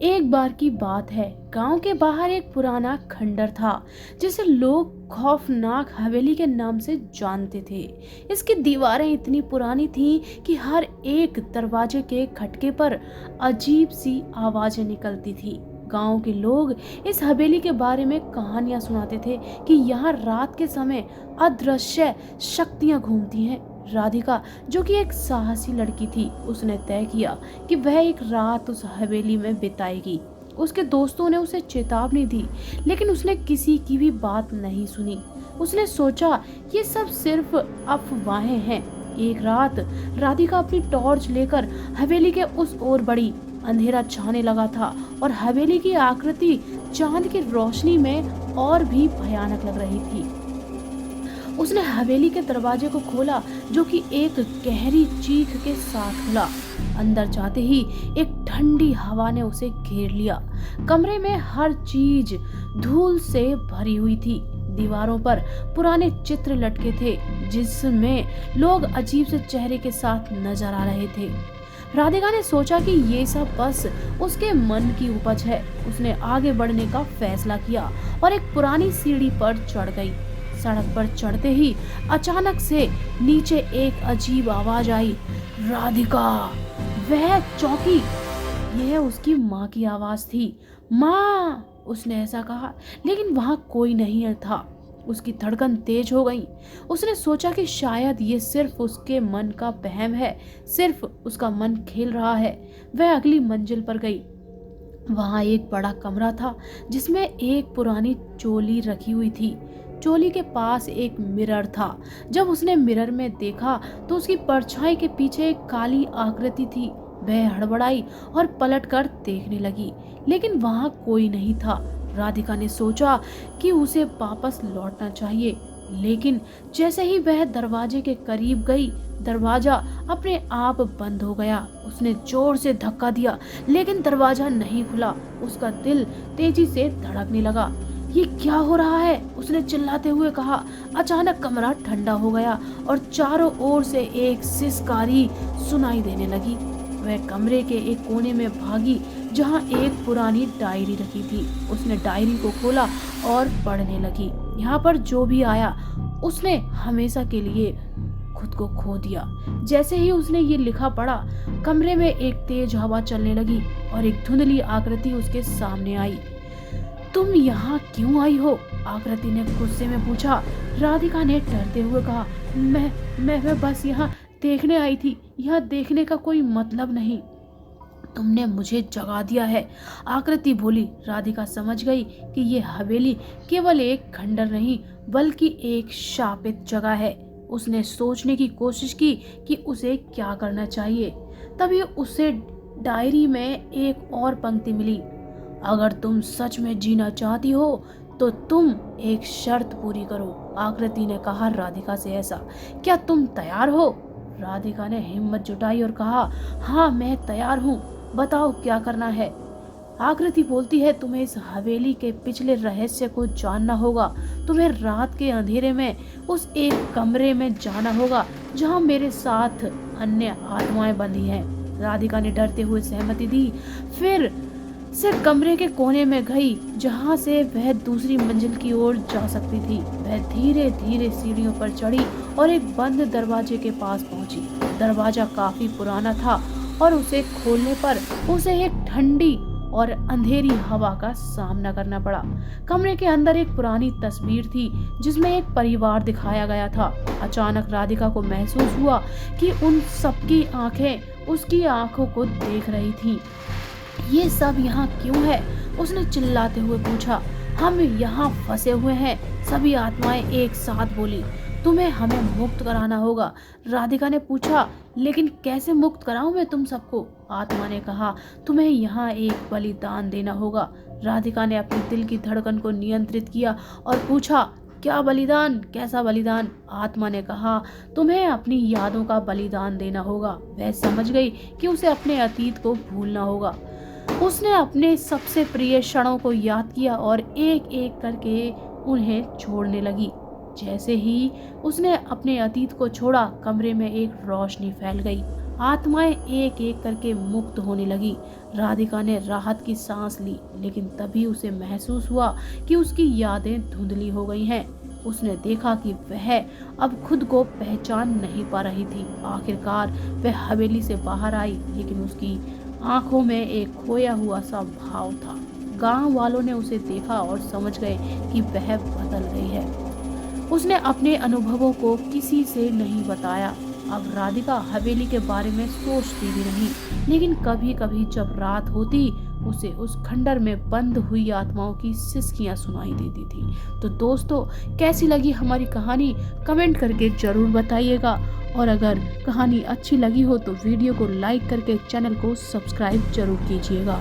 एक बार की बात है, गांव के बाहर एक पुराना खंडर था जिसे लोग खौफनाक हवेली के नाम से जानते थे। इसकी दीवारें इतनी पुरानी थीं कि हर एक दरवाजे के खटके पर अजीब सी आवाजें निकलती थी। गांव के लोग इस हवेली के बारे में कहानियां सुनाते थे कि यहाँ रात के समय अदृश्य शक्तियां घूमती हैं। राधिका, जो कि एक साहसी लड़की थी, उसने तय किया कि वह एक रात उस हवेली में बिताएगी। उसके दोस्तों ने उसे चेतावनी दी, लेकिन उसने किसी की भी बात नहीं सुनी। उसने सोचा ये सब सिर्फ अफवाहें हैं। एक रात राधिका अपनी टॉर्च लेकर हवेली के उस ओर बढ़ी। अंधेरा छाने लगा था और हवेली की आकृति चांद की रोशनी में और भी भयानक लग रही थी। उसने हवेली के दरवाजे को खोला, जो कि एक गहरी चीख के साथ खुला। अंदर जाते ही एक ठंडी हवा ने उसे घेर लिया। कमरे में हर चीज धूल से भरी हुई थी। दीवारों पर पुराने चित्र लटके थे, जिसमें लोग अजीब से चेहरे के साथ नजर आ रहे थे। राधिका ने सोचा कि ये सब बस उसके मन की उपज है। उसने आगे बढ़ने का फैसला किया और एक पुरानी सीढ़ी पर चढ़ गई। सड़क पर चढ़ते ही अचानक से नीचे एक अजीब आवाज आई, राधिका। वह चौंकी। यह उसकी माँ की आवाज थी। माँ, उसने ऐसा कहा, लेकिन वहां कोई नहीं था। उसकी धड़कन तेज हो गई। उसने सोचा कि शायद ये सिर्फ उसके मन का वहम है, सिर्फ उसका मन खेल रहा है। वह अगली मंजिल पर गई। वहां एक बड़ा कमरा था जिसमें एक पुरानी चोली रखी हुई थी। चोली के पास एक मिरर था। जब उसने मिरर में देखा तो उसकी परछाई के पीछे एक काली आकृति थी। वह हड़बड़ाई और पलटकर देखने लगी, लेकिन वहां कोई नहीं था। राधिका ने सोचा कि उसे वापस लौटना चाहिए, लेकिन जैसे ही वह दरवाजे के करीब गई, दरवाजा अपने आप बंद हो गया। उसने जोर से धक्का दिया, लेकिन दरवाजा नहीं खुला। उसका दिल तेजी से धड़कने लगा। ये क्या हो रहा है? उसने चिल्लाते हुए कहा। अचानक कमरा ठंडा हो गया और चारों ओर से एक सिसकारी सुनाई देने लगी। वह कमरे के एक कोने में भागी, जहां एक पुरानी डायरी रखी थी। उसने डायरी को खोला और पढ़ने लगी। यहाँ पर जो भी आया, उसने हमेशा के लिए खुद को खो दिया। जैसे ही उसने ये लिखा पढ़ा, कमरे में एक तेज हवा चलने लगी और एक धुंधली आकृति उसके सामने आई। तुम यहाँ क्यों आई हो? आकृति ने गुस्से में पूछा। राधिका ने डरते हुए कहा, मैं बस यहाँ देखने आई थी। यहाँ देखने का कोई मतलब नहीं। तुमने मुझे जगा दिया है, आकृति बोली। राधिका समझ गई कि ये हवेली केवल एक खंडर नहीं, बल्कि एक शापित जगह है। उसने सोचने की कोशिश की कि उसे क्या करना चाहिए। तभी उसे डायरी में एक और पंक्ति मिली। अगर तुम सच में जीना चाहती हो तो तुम एक शर्त पूरी करो। आकृति ने कहा राधिका से ऐसा। क्या तुम तैयार हो? राधिका ने हिम्मत जुटाई और कहा, हाँ, मैं तैयार हूँ। बताओ क्या करना है। आकृति बोलती है, तुम्हें इस हवेली के पिछले रहस्य को जानना होगा। तुम्हें रात के अंधेरे में उस एक कमरे में जाना होगा जहाँ मेरे साथ अन्य आत्माएं बंधी हैं। राधिका ने डरते हुए सहमति दी। फिर से कमरे के कोने में गई, जहां से वह दूसरी मंजिल की ओर जा सकती थी। वह धीरे धीरे सीढ़ियों पर चढ़ी और एक बंद दरवाजे के पास पहुंची। दरवाजा काफी पुराना था और उसे खोलने पर उसे एक ठंडी और अंधेरी हवा का सामना करना पड़ा। कमरे के अंदर एक पुरानी तस्वीर थी, जिसमें एक परिवार दिखाया गया था। अचानक राधिका को महसूस हुआ कि उन सबकी आंखें उसकी आंखों को देख रही थीं। ये सब यहाँ क्यों है? उसने चिल्लाते हुए पूछा। हम यहाँ फंसे हुए हैं, सभी आत्माएं एक साथ बोली। तुम्हें हमें मुक्त कराना होगा। राधिका ने पूछा, लेकिन कैसे मुक्त कराऊं मैं तुम सबको? आत्मा ने कहा, तुम्हें यहाँ एक बलिदान देना होगा। राधिका ने अपने दिल की धड़कन को नियंत्रित किया और पूछा, क्या बलिदान? कैसा बलिदान? आत्मा ने कहा, तुम्हें अपनी यादों का बलिदान देना होगा। वह समझ गई कि उसे अपने अतीत को भूलना होगा। उसने अपने सबसे प्रिय क्षणों को याद किया और एक एक करके उन्हें छोड़ने लगी। जैसे ही उसने अपने अतीत को छोड़ा, कमरे में एक रोशनी फैल गई। आत्माएं एक एक करके मुक्त होने लगी। राधिका ने राहत की सांस ली, लेकिन तभी उसे महसूस हुआ कि उसकी यादें धुंधली हो गई हैं। उसने देखा कि वह अब खुद को पहचान नहीं पा रही थी। आखिरकार वह हवेली से बाहर आई, लेकिन उसकी आंखों में एक खोया हुआ सा भाव था। गांव वालों ने उसे देखा और समझ गए कि वह बदल गई है। उसने अपने अनुभवों को किसी से नहीं बताया। अब राधिका हवेली के बारे में सोचती भी नहीं, लेकिन कभी कभी जब रात होती उसे उस खंडर में बंद हुई आत्माओं की सिसकियां सुनाई देती थी। तो दोस्तों, कैसी लगी हमारी कहानी कमेंट करके जरूर बताइएगा। और अगर कहानी अच्छी लगी हो तो वीडियो को लाइक करके चैनल को सब्सक्राइब जरूर कीजिएगा।